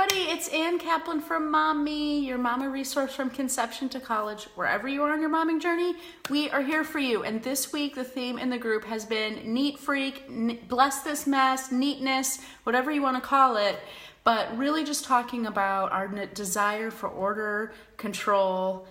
everybody, it's Ann Kaplan from Mommy, your mama resource from conception to college. Wherever you are on your momming journey, we are here for you. And this week, the theme in the group has been neat freak, bless this mess, neatness, whatever you want to call it, but really just talking about our desire for order, control,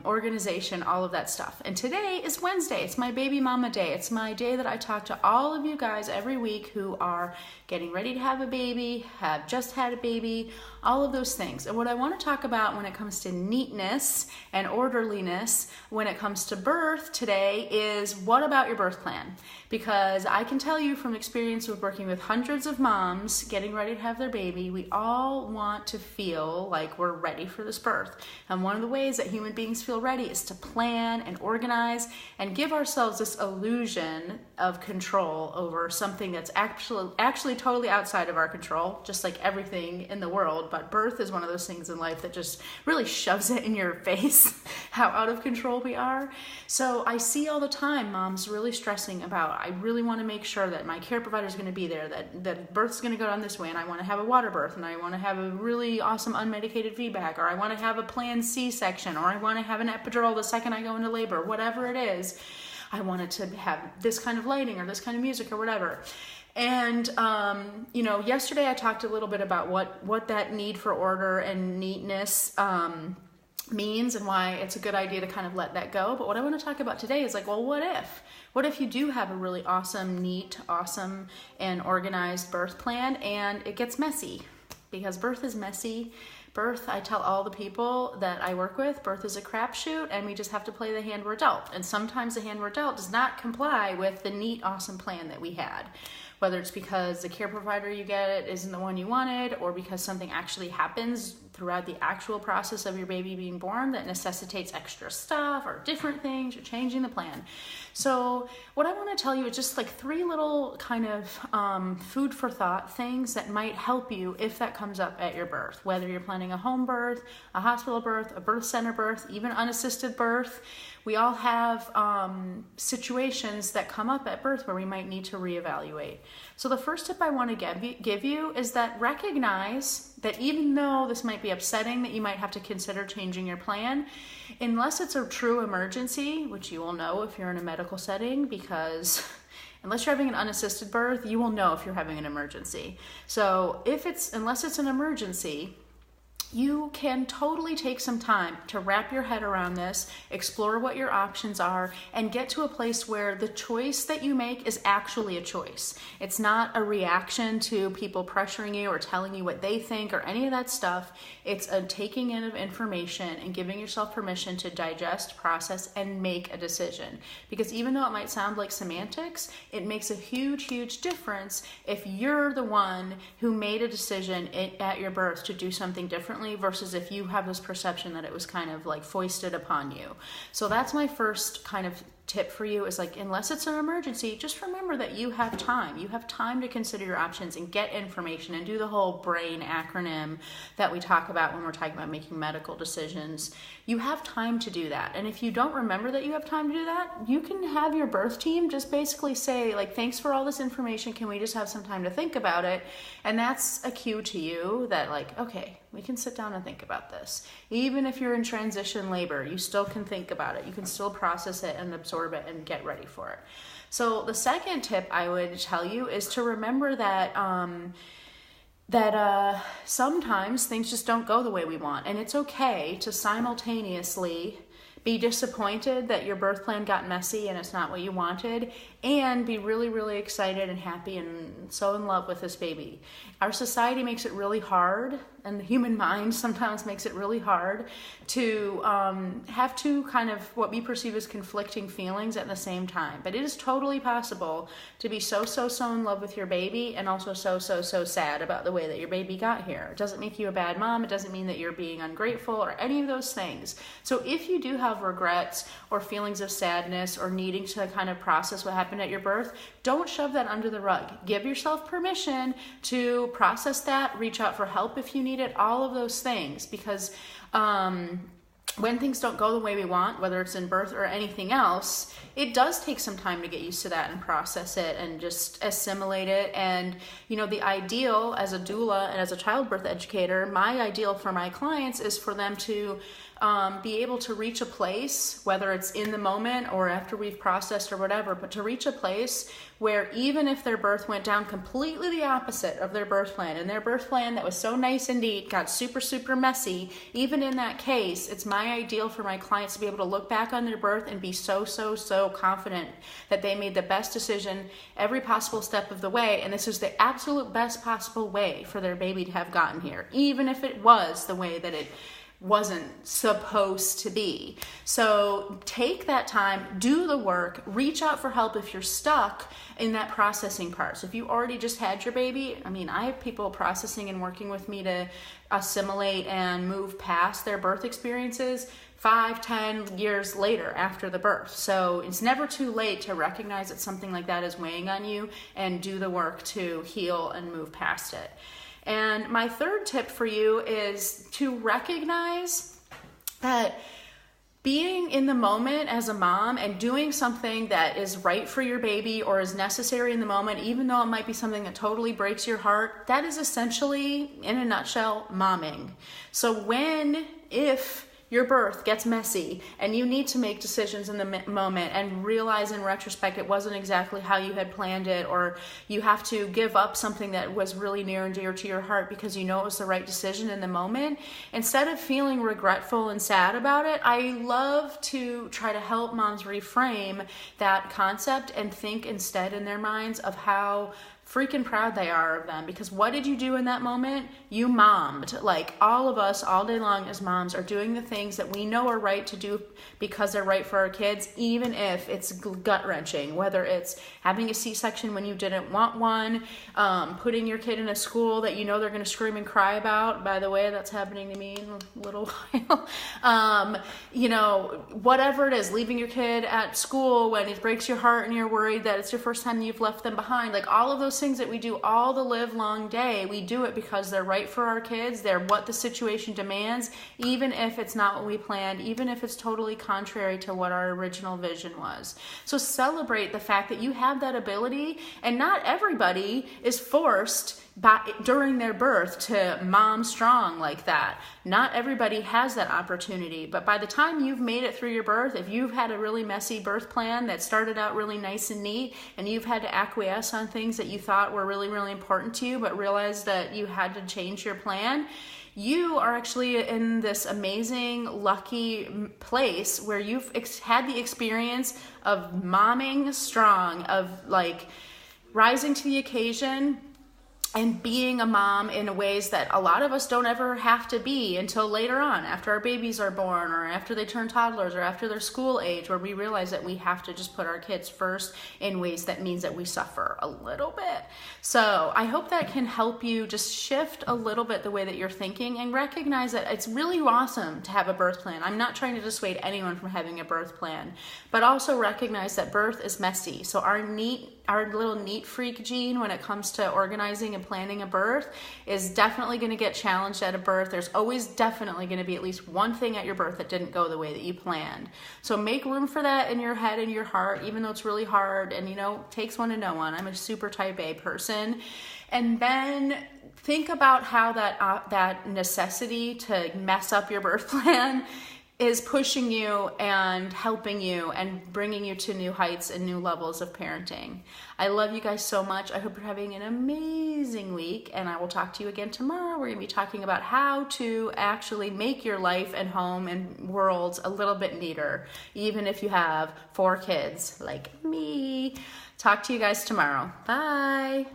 organization, all of that stuff. And today is Wednesday. It's my baby mama day. It's my day that I talk to all of you guys every week who are getting ready to have a baby, have just had a baby, all of those things. And what I want to talk about when it comes to neatness and orderliness, when it comes to birth today, is what about your birth plan? Because I can tell you from experience with working with hundreds of moms getting ready to have their baby, we all want to feel like we're ready for this birth. And one of the ways that human beings feel ready is to plan and organize and give ourselves this illusion of control over something that's actually totally outside of our control, just like everything in the world. But birth is one of those things in life that just really shoves it in your face how out of control we are. So I see all the time moms really stressing about, I really want to make sure that my care provider is going to be there, that birth's going to go down this way, and I want to have a water birth, and I want to have a really awesome unmedicated VBAC, or I want to have a planned C-section, or I want to have an epidural the second I go into labor, whatever it is. I want it to have this kind of lighting or this kind of music or whatever. And, yesterday I talked a little bit about what that need for order and neatness means and why it's a good idea to kind of let that go. But what I want to talk about today is like, well, what if? What if you do have a really awesome, neat, awesome, and organized birth plan and it gets messy? Because birth is messy. Birth, I tell all the people that I work with, birth is a crapshoot and we just have to play the hand we're dealt. And sometimes the hand we're dealt does not comply with the neat, awesome plan that we had. Whether it's because the care provider you get isn't the one you wanted, or because something actually happens throughout the actual process of your baby being born that necessitates extra stuff or different things or changing the plan. So what I want to tell you is just like 3 little kind of food for thought things that might help you if that comes up at your birth, whether you're planning a home birth, a hospital birth, a birth center birth, even unassisted birth. We all have situations that come up at birth where we might need to reevaluate. So the first tip I want to give you is that recognize that even though this might be upsetting that you might have to consider changing your plan, unless it's a true emergency, which you will know if you're in a medical setting, because unless you're having an unassisted birth, you will know if you're having an emergency. So unless it's an emergency, you can totally take some time to wrap your head around this, explore what your options are, and get to a place where the choice that you make is actually a choice. It's not a reaction to people pressuring you or telling you what they think or any of that stuff. It's a taking in of information and giving yourself permission to digest, process, and make a decision. Because even though it might sound like semantics, it makes a huge, huge difference if you're the one who made a decision at your birth to do something differently versus if you have this perception that it was kind of like foisted upon you. So that's my first kind of tip for you is like, unless it's an emergency, just remember that you have time. You have time to consider your options and get information and do the whole BRAIN acronym that we talk about when we're talking about making medical decisions. You have time to do that. And if you don't remember that you have time to do that, you can have your birth team just basically say like, thanks for all this information. Can we just have some time to think about it? And that's a cue to you that like, okay, we can sit down and think about this. Even if you're in transition labor, you still can think about it. You can still process it and absorb it and get ready for it. So the second tip I would tell you is to remember that sometimes things just don't go the way we want. And it's okay to simultaneously be disappointed that your birth plan got messy and it's not what you wanted, and be really, really excited and happy and so in love with this baby. Our society makes it really hard, and the human mind sometimes makes it really hard to have two kind of what we perceive as conflicting feelings at the same time. But it is totally possible to be so in love with your baby and also so sad about the way that your baby got here. It doesn't make you a bad mom. It doesn't mean that you're being ungrateful or any of those things. So if you do have regrets or feelings of sadness or needing to kind of process what happened at your birth, don't shove that under the rug. Give yourself permission to process that, reach out for help if you need it, all of those things, because when things don't go the way we want, whether it's in birth or anything else, it does take some time to get used to that and process it and just assimilate it. And, you know, the ideal as a doula and as a childbirth educator, my ideal for my clients is for them to be able to reach a place, whether it's in the moment or after we've processed or whatever, but to reach a place where even if their birth went down completely the opposite of their birth plan, and their birth plan that was so nice and neat got super, super messy, even in that case, it's my ideal for my clients to be able to look back on their birth and be so confident that they made the best decision every possible step of the way, and this is the absolute best possible way for their baby to have gotten here, even if it was the way that it wasn't supposed to be. So take that time, do the work, reach out for help if you're stuck in that processing part. So if you already just had your baby, I mean, I have people processing and working with me to assimilate and move past their birth experiences 5-10 years later after the birth. So it's never too late to recognize that something like that is weighing on you and do the work to heal and move past it. And my third tip for you is to recognize that being in the moment as a mom and doing something that is right for your baby or is necessary in the moment, even though it might be something that totally breaks your heart, that is essentially, in a nutshell, momming. So if your birth gets messy and you need to make decisions in the moment and realize in retrospect it wasn't exactly how you had planned it, or you have to give up something that was really near and dear to your heart because you know it was the right decision in the moment, instead of feeling regretful and sad about it, I love to try to help moms reframe that concept and think instead in their minds of how freaking proud they are of them. Because what did you do in that moment? You mommed. Like, all of us all day long as moms are doing the things that we know are right to do because they're right for our kids, even if it's gut-wrenching, whether it's having a C-section when you didn't want one, putting your kid in a school that you know they're going to scream and cry about. By the way, that's happening to me in a little while. You know, whatever it is, leaving your kid at school when it breaks your heart and you're worried that it's your first time you've left them behind. Like, all of those things that we do all the live long day, we do it because they're right for our kids. They're what the situation demands, even if it's not what we planned, even if it's totally contrary to what our original vision was. So celebrate the fact that you have that ability, and not everybody is forced during their birth to mom strong like that. Not everybody has that opportunity, but by the time you've made it through your birth, if you've had a really messy birth plan that started out really nice and neat, and you've had to acquiesce on things that you thought were really, really important to you, but realized that you had to change your plan, you are actually in this amazing, lucky place where you've had the experience of momming strong, of like rising to the occasion and being a mom in ways that a lot of us don't ever have to be until later on, after our babies are born or after they turn toddlers or after their school age, where we realize that we have to just put our kids first in ways that means that we suffer a little bit. So I hope that can help you just shift a little bit the way that you're thinking and recognize that it's really awesome to have a birth plan. I'm not trying to dissuade anyone from having a birth plan, but also recognize that birth is messy. So our little neat freak gene when it comes to organizing and planning a birth is definitely going to get challenged at a birth. There's always definitely going to be at least one thing at your birth that didn't go the way that you planned. So make room for that in your head and your heart, even though it's really hard, and takes one to know one. I'm a super type A person. And then think about how that necessity to mess up your birth plan is pushing you and helping you and bringing you to new heights and new levels of parenting. I love you guys so much. I hope you're having an amazing week, and I will talk to you again tomorrow. We're going to be talking about how to actually make your life and home and worlds a little bit neater, even if you have 4 kids like me. Talk to you guys tomorrow. Bye.